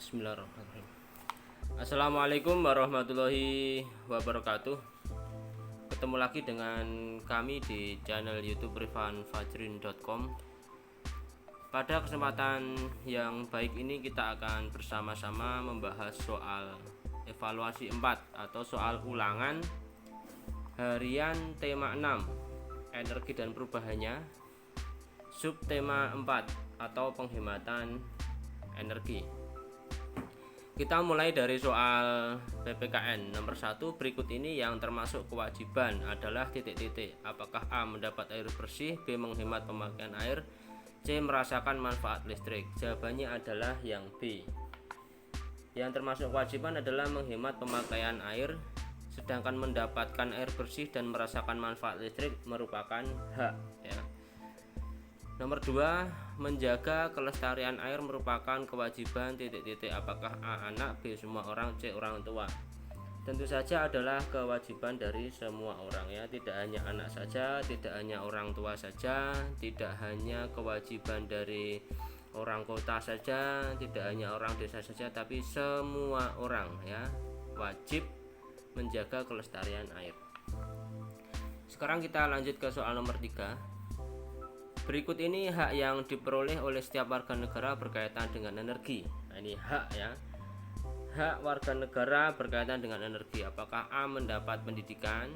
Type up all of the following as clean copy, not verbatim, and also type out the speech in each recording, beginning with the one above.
Bismillahirrahmanirrahim. Assalamualaikum warahmatullahi wabarakatuh. Ketemu lagi dengan kami di channel YouTube rifanfajrin.com. Pada kesempatan yang baik ini kita akan bersama-sama membahas soal evaluasi 4 atau soal ulangan harian tema 6, energi dan perubahannya, subtema 4 atau penghematan energi. Kita mulai dari soal PPKN nomor 1 berikut ini yang termasuk kewajiban adalah titik-titik. Apakah A. mendapat air bersih, B. menghemat pemakaian air, C. merasakan manfaat listrik. Jawabannya adalah yang B. Yang termasuk kewajiban adalah menghemat pemakaian air, sedangkan mendapatkan air bersih dan merasakan manfaat listrik merupakan hak, ya. Nomor 2, menjaga kelestarian air merupakan kewajiban titik-titik. Apakah A. anak, B. semua orang, C. orang tua. Tentu saja adalah kewajiban dari semua orang, ya. Tidak hanya anak saja, tidak hanya orang tua saja, tidak hanya kewajiban dari orang kota saja, tidak hanya orang desa saja, tapi semua orang, ya, wajib menjaga kelestarian air. Sekarang kita lanjut ke soal nomor 3. Berikut ini hak yang diperoleh oleh setiap warga negara berkaitan dengan energi. Nah, ini hak, ya. Hak warga negara berkaitan dengan energi. Apakah A. mendapat pendidikan,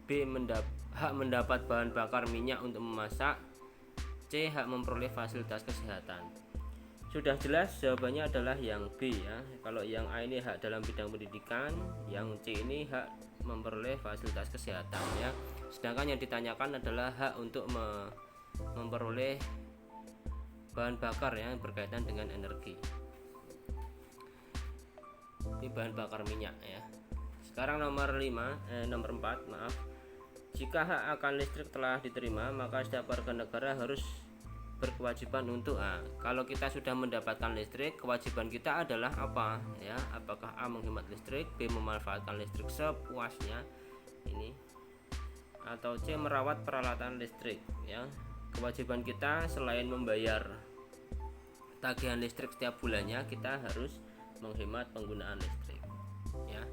B. hak mendapat bahan bakar minyak untuk memasak, C. hak memperoleh fasilitas kesehatan. Sudah jelas jawabannya adalah yang B, ya. Kalau yang A ini hak dalam bidang pendidikan, yang C ini hak memperoleh fasilitas kesehatan, ya. Sedangkan yang ditanyakan adalah hak untuk memperoleh bahan bakar yang berkaitan dengan energi. Ini bahan bakar minyak, ya. Sekarang nomor 4, maaf. Jika hak akan listrik telah diterima, maka setiap warga negara harus berkewajiban untuk A. Kalau kita sudah mendapatkan listrik, kewajiban kita adalah apa, ya? Apakah A. menghemat listrik, B. memanfaatkan listrik sepuasnya ini, atau C. merawat peralatan listrik, ya. Kewajiban kita selain membayar tagihan listrik setiap bulannya, kita harus menghemat penggunaan listrik, ya.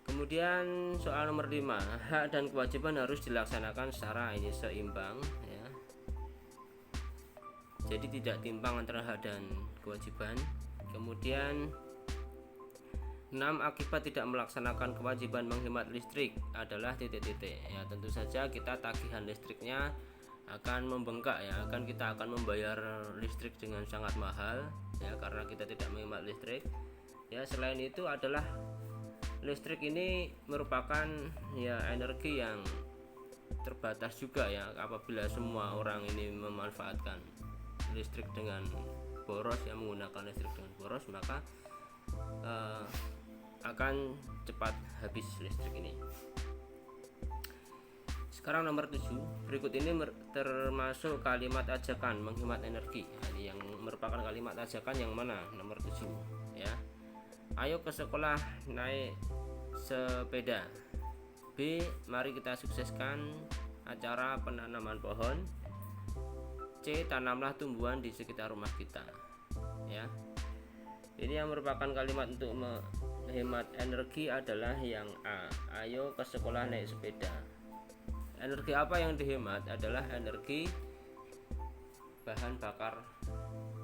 Kemudian soal nomor 5, hak dan kewajiban harus dilaksanakan secara seimbang, ya. Jadi tidak timpang antara hak dan kewajiban. Kemudian 6, akibat tidak melaksanakan kewajiban menghemat listrik adalah titik-titik, ya. Tentu saja kita tagihan listriknya akan membengkak, ya. Kita akan membayar listrik dengan sangat mahal, ya, karena kita tidak menghemat listrik, ya. Selain itu adalah listrik ini merupakan, ya, energi yang terbatas juga, ya. Apabila semua orang ini memanfaatkan listrik dengan boros, yang menggunakan listrik dengan boros, maka akan cepat habis listrik ini. Sekarang nomor 7, berikut ini termasuk kalimat ajakan menghemat energi. Nah, ini yang merupakan kalimat ajakan yang mana? Nomor 7, ya. Ayo ke sekolah naik sepeda. B. mari kita sukseskan acara penanaman pohon. C. tanamlah tumbuhan di sekitar rumah kita, ya. Ini yang merupakan kalimat untuk menghemat energi adalah yang A. Ayo ke sekolah naik sepeda. Energi apa yang dihemat adalah energi bahan bakar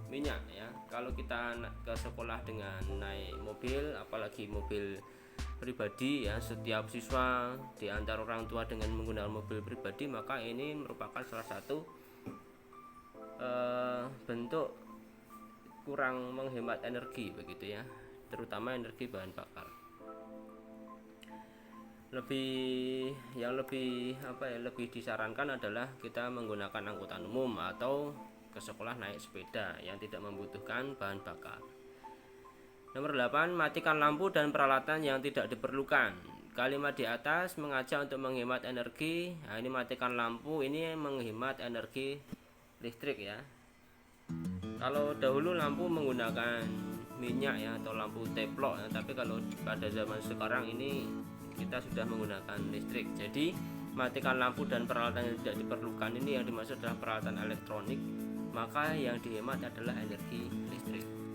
minyak, ya. Kalau kita ke sekolah dengan naik mobil, apalagi mobil pribadi, ya, setiap siswa di antara orang tua dengan menggunakan mobil pribadi, maka ini merupakan salah satu bentuk kurang menghemat energi, begitu, ya, terutama energi bahan bakar. Lebih disarankan adalah kita menggunakan angkutan umum atau ke sekolah naik sepeda yang tidak membutuhkan bahan bakar. Nomor 8, matikan lampu dan peralatan yang tidak diperlukan. Kalimat di atas mengajak untuk menghemat energi. Nah, ini matikan lampu ini menghemat energi listrik, ya. Kalau dahulu lampu menggunakan minyak, ya, atau lampu teplok, ya, tapi kalau pada zaman sekarang ini kita sudah menggunakan listrik. Jadi matikan lampu dan peralatan yang tidak diperlukan ini yang dimaksud adalah peralatan elektronik, maka yang dihemat adalah energi listrik.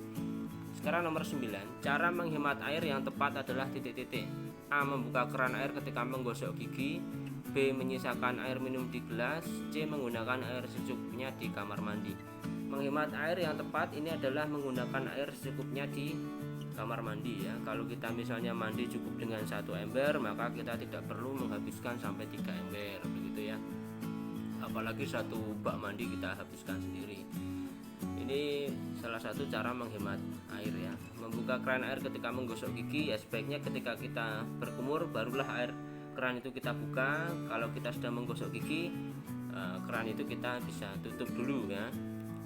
Sekarang nomor 9, cara menghemat air yang tepat adalah titik-titik. A. Membuka keran air ketika menggosok gigi. B. Menyisakan air minum di gelas. C. Menggunakan air secukupnya di kamar mandi. Menghemat air yang tepat ini adalah menggunakan air secukupnya di kamar mandi ya. Kalau kita misalnya mandi cukup dengan 1 ember, maka kita tidak perlu menghabiskan sampai 3 ember begitu ya. Apalagi 1 bak mandi kita habiskan sendiri. Ini salah satu cara menghemat air ya. Membuka keran air ketika menggosok gigi ya, sebaiknya ketika kita berkumur barulah air keran itu kita buka. Kalau kita sudah menggosok gigi, keran itu kita bisa tutup dulu ya.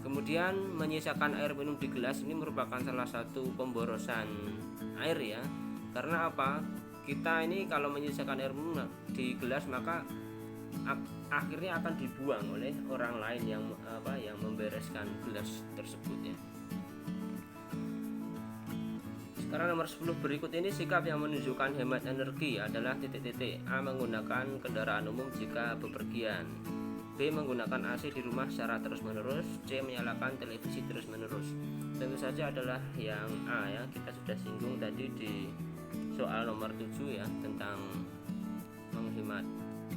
Kemudian menyisakan air minum di gelas ini merupakan salah satu pemborosan air ya. Karena apa? Kita ini kalau menyisakan air minum di gelas maka akhirnya akan dibuang oleh orang lain yang membereskan gelas tersebut ya. Sekarang nomor 10 berikut ini sikap yang menunjukkan hemat energi adalah titik-titik. A. Menggunakan kendaraan umum jika bepergian. B. Menggunakan AC di rumah secara terus-menerus. C. Menyalakan televisi terus-menerus. Tentu saja adalah yang A ya. Kita sudah singgung tadi di soal nomor 7 ya, tentang menghemat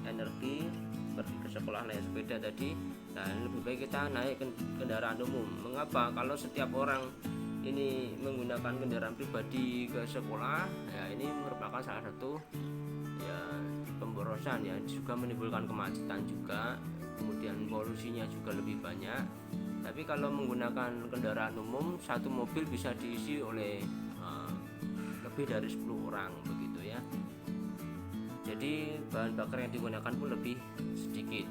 energi pergi ke sekolah naik sepeda tadi. Nah, lebih baik kita naik kendaraan umum. Mengapa? Kalau setiap orang ini menggunakan kendaraan pribadi ke sekolah, ya ini merupakan salah satu ya pemborosan ya, juga menimbulkan kemacetan juga, kemudian polusinya juga lebih banyak. Tapi kalau menggunakan kendaraan umum, satu mobil bisa diisi oleh lebih dari 10 orang begitu ya. Jadi bahan bakar yang digunakan pun lebih sedikit.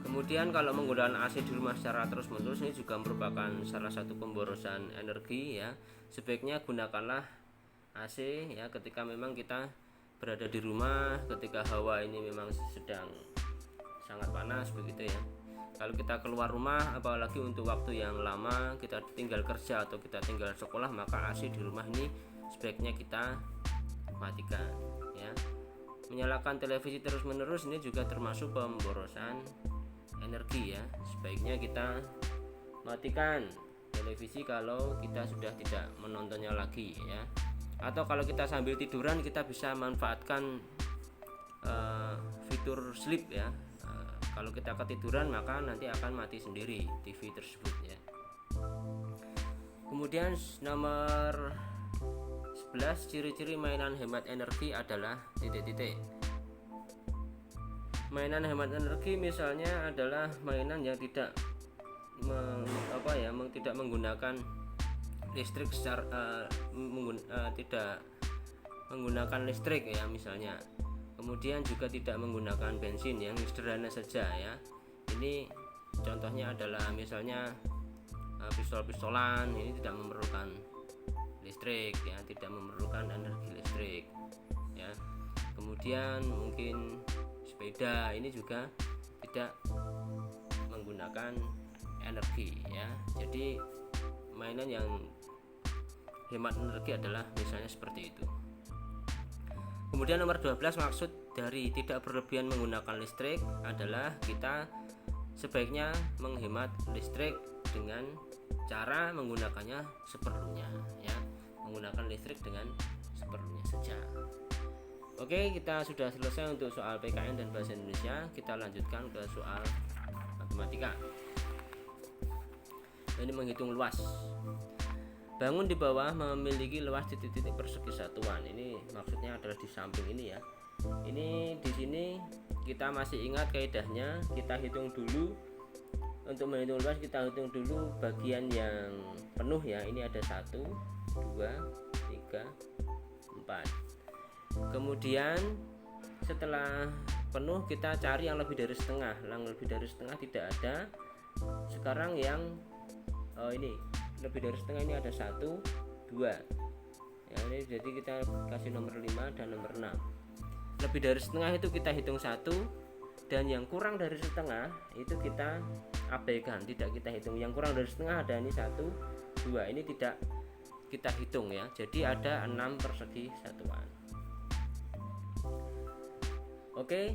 Kemudian kalau menggunakan AC di rumah secara terus-menerus ini juga merupakan salah satu pemborosan energi ya. Sebaiknya gunakanlah AC ya ketika memang kita berada di rumah, ketika hawa ini memang sedang sangat panas begitu ya. Kalau kita keluar rumah, apalagi untuk waktu yang lama, kita tinggal kerja atau kita tinggal sekolah, maka AC di rumah ini sebaiknya kita matikan ya. Menyalakan televisi terus-menerus ini juga termasuk pemborosan energi ya. Sebaiknya kita matikan televisi kalau kita sudah tidak menontonnya lagi ya. Atau kalau kita sambil tiduran, kita bisa manfaatkan fitur sleep ya. Kalau kita ketiduran maka nanti akan mati sendiri TV tersebut ya. Kemudian nomor 11, ciri-ciri mainan hemat energi adalah titik-titik. Mainan hemat energi misalnya adalah mainan yang tidak tidak menggunakan listrik tidak menggunakan listrik ya misalnya. Kemudian juga tidak menggunakan bensin, yang sederhana saja ya. Ini contohnya adalah misalnya pistol-pistolan, ini tidak memerlukan listrik ya, tidak memerlukan energi listrik ya. Kemudian mungkin sepeda ini juga tidak menggunakan energi ya. Jadi mainan yang hemat energi adalah misalnya seperti itu. Kemudian nomor 12, maksud dari tidak berlebihan menggunakan listrik adalah kita sebaiknya menghemat listrik dengan cara menggunakannya seperlunya ya. Menggunakan listrik dengan seperlunya saja. Oke, kita sudah selesai untuk soal PKN dan bahasa Indonesia. Kita lanjutkan ke soal matematika. Ini menghitung luas. Bangun di bawah memiliki luas titik-titik persegi satuan. Ini maksudnya adalah di samping ini ya. Ini di sini kita masih ingat kaidahnya. Kita hitung dulu. Untuk menghitung luas kita hitung dulu bagian yang penuh ya. Ini ada 1, 2, 3, 4. Kemudian setelah penuh kita cari yang lebih dari setengah. Yang lebih dari setengah tidak ada. Sekarang yang ini lebih dari setengah, ini ada 1, 2 ya, ini jadi kita kasih nomor 5 dan nomor 6. Lebih dari setengah itu kita hitung 1, dan yang kurang dari setengah itu kita abaikan, tidak kita hitung. Yang kurang dari setengah ada ini 1, 2, ini tidak kita hitung ya. Jadi ada 6 persegi satuan. Oke,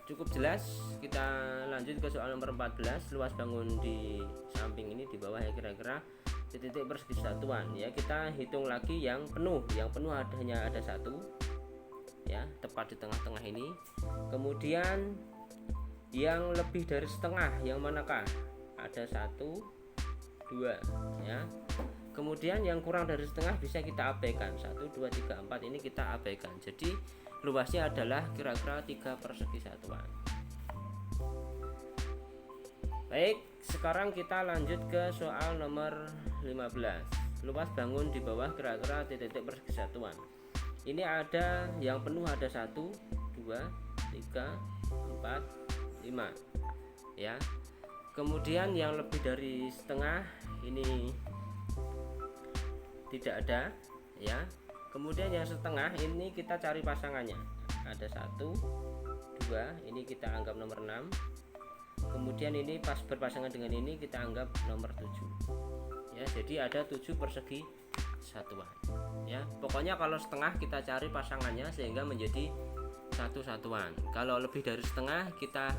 cukup jelas. Kita lanjut ke soal nomor 14. Luas bangun di samping ini di bawah ya, kira-kira titik persegi satuan ya. Kita hitung lagi yang penuh hanya ada satu ya, tepat di tengah-tengah ini. Kemudian yang lebih dari setengah yang manakah? Ada 1, 2 ya. Kemudian yang kurang dari setengah bisa kita abaikan, 1, 2, 3, 4 ini kita abaikan. Jadi luasnya adalah kira-kira 3 persegi satuan. Baik, sekarang kita lanjut ke soal nomor 15. Luas bangun di bawah kira-kira titik persegi satuan. Ini ada yang penuh ada 1, 2, 3, 4, 5 ya. Kemudian yang lebih dari setengah ini tidak ada ya. Kemudian yang setengah ini kita cari pasangannya. Ada 1, 2, ini kita anggap nomor 6. Kemudian ini pas berpasangan dengan ini kita anggap nomor 7 ya. Jadi ada 7 persegi satuan ya. Pokoknya kalau setengah kita cari pasangannya sehingga menjadi satu satuan. Kalau lebih dari setengah kita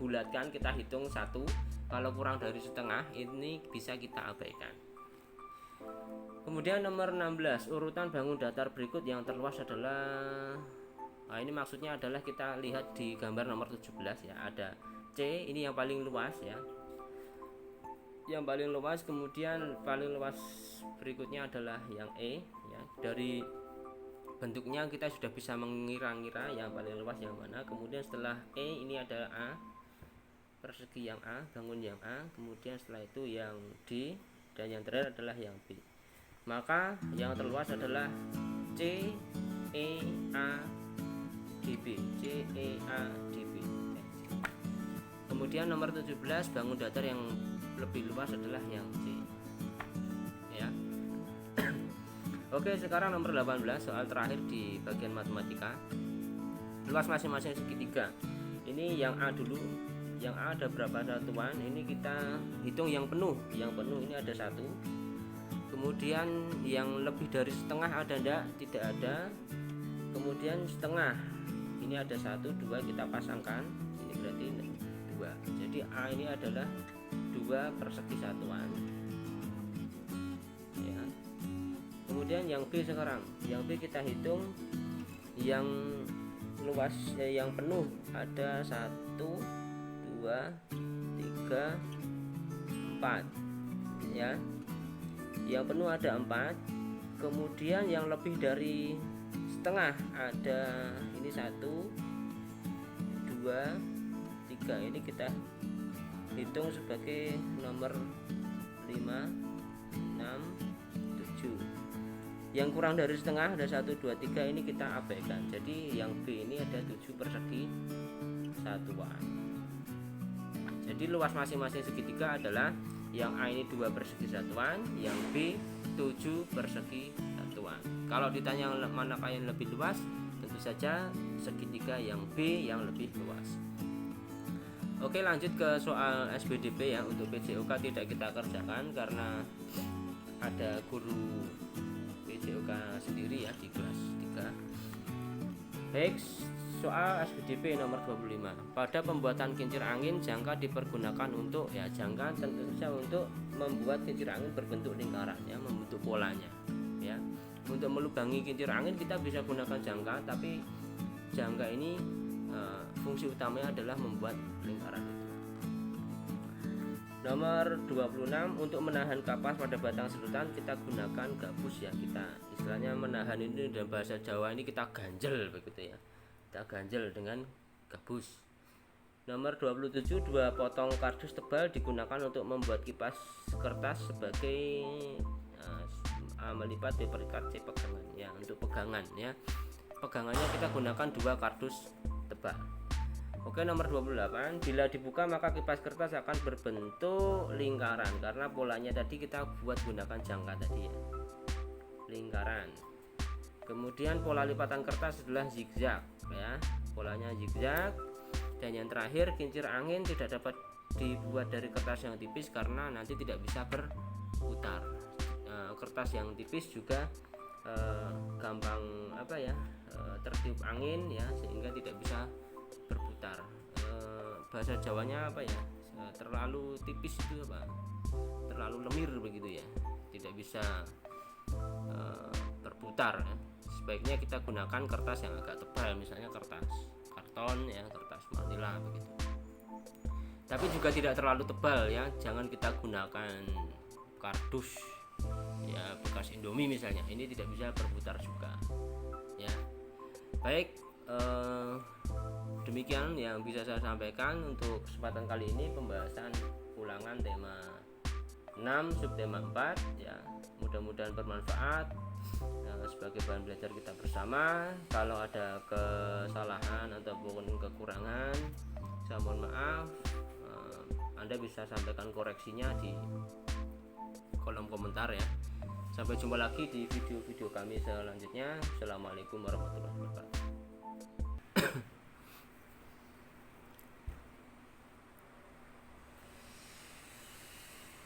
bulatkan, kita hitung 1. Kalau kurang dari setengah ini bisa kita abaikan. Kemudian nomor 16, urutan bangun datar berikut yang terluas adalah, nah ini maksudnya adalah kita lihat di gambar nomor 17 ya. Ada C, ini yang paling luas ya, yang paling luas. Kemudian paling luas berikutnya adalah yang E ya. Dari bentuknya kita sudah bisa mengira-ngira yang paling luas yang mana. Kemudian setelah E ini ada A, persegi yang A, bangun yang A. Kemudian setelah itu yang D, dan yang terakhir adalah yang B. Maka yang terluas adalah C, E, A, D, B. C, E, A, D, B. Kemudian nomor 17, bangun datar yang lebih luas adalah yang C ya. Oke, sekarang nomor 18, soal terakhir di bagian matematika. Luas masing-masing segitiga. Ini yang A dulu. Yang A ada berapa satuan? Ini kita hitung yang penuh. Yang penuh ini ada 1. Kemudian yang lebih dari setengah ada enggak? Tidak ada. Kemudian setengah. Ini ada 1, 2 kita pasangkan. Ini berarti 2. Jadi A ini adalah 2 persegi satuan ya. Kemudian yang B sekarang. Yang B kita hitung yang luas yang penuh ada 1, 2, 3, 4 ya. Yang penuh ada 4. Kemudian yang lebih dari setengah ada ini 1, 2, 3. Ini kita hitung sebagai nomor 5, 6, 7. Yang kurang dari setengah ada 1, 2, 3. Ini kita abaikan. Jadi yang B ini ada 7 persegi satuan. Jadi luas masing-masing segitiga adalah yang A ini 2 persegi satuan, yang B 7 persegi satuan. Kalau ditanya manakah yang lebih luas, tentu saja segitiga yang B yang lebih luas. Oke, lanjut ke soal SBDP ya. Untuk PJOK tidak kita kerjakan karena ada guru PJOK sendiri ya di kelas 3. Baik, soal SBDP nomor 25. Pada pembuatan kincir angin, jangka dipergunakan untuk ya, jangka tentu saja untuk membuat kincir angin berbentuk lingkaran ya, membentuk polanya ya. Untuk melubangi kincir angin kita bisa gunakan jangka, tapi jangka ini fungsi utamanya adalah membuat lingkaran itu. Nomor 26, untuk menahan kapas pada batang sedotan kita gunakan gabus ya. Kita istilahnya menahan ini dalam bahasa Jawa ini kita ganjel begitu ya. Kita ganjel dengan gabus. Nomor 27, 2 potong kardus tebal digunakan untuk membuat kipas kertas sebagai melipat paper card C pegangan ya, untuk pegangan ya. Pegangannya kita gunakan 2 kardus tebal. Oke, nomor 28, bila dibuka maka kipas kertas akan berbentuk lingkaran karena polanya tadi kita buat gunakan jangka tadi ya, lingkaran. Kemudian pola lipatan kertas adalah zigzag ya, polanya zigzag. Dan yang terakhir, kincir angin tidak dapat dibuat dari kertas yang tipis karena nanti tidak bisa berputar. Kertas yang tipis juga gampang tertiup angin ya, sehingga tidak bisa berputar. Bahasa Jawanya apa ya, terlalu tipis itu apa, terlalu lemir begitu ya, tidak bisa berputar ya. Sebaiknya kita gunakan kertas yang agak tebal, misalnya kertas karton ya, kertas manila begitu. Tapi juga tidak terlalu tebal ya, jangan kita gunakan kardus ya bekas Indomie misalnya, ini tidak bisa berputar juga ya. Baik, demikian yang bisa saya sampaikan untuk kesempatan kali ini, pembahasan ulangan tema 6 subtema 4 ya. Mudah-mudahan bermanfaat sebagai bahan belajar kita bersama. Kalau ada kesalahan ataupun kekurangan, saya mohon maaf. Anda bisa sampaikan koreksinya di kolom komentar ya. Sampai jumpa lagi di video-video kami selanjutnya. Assalamualaikum warahmatullahi wabarakatuh.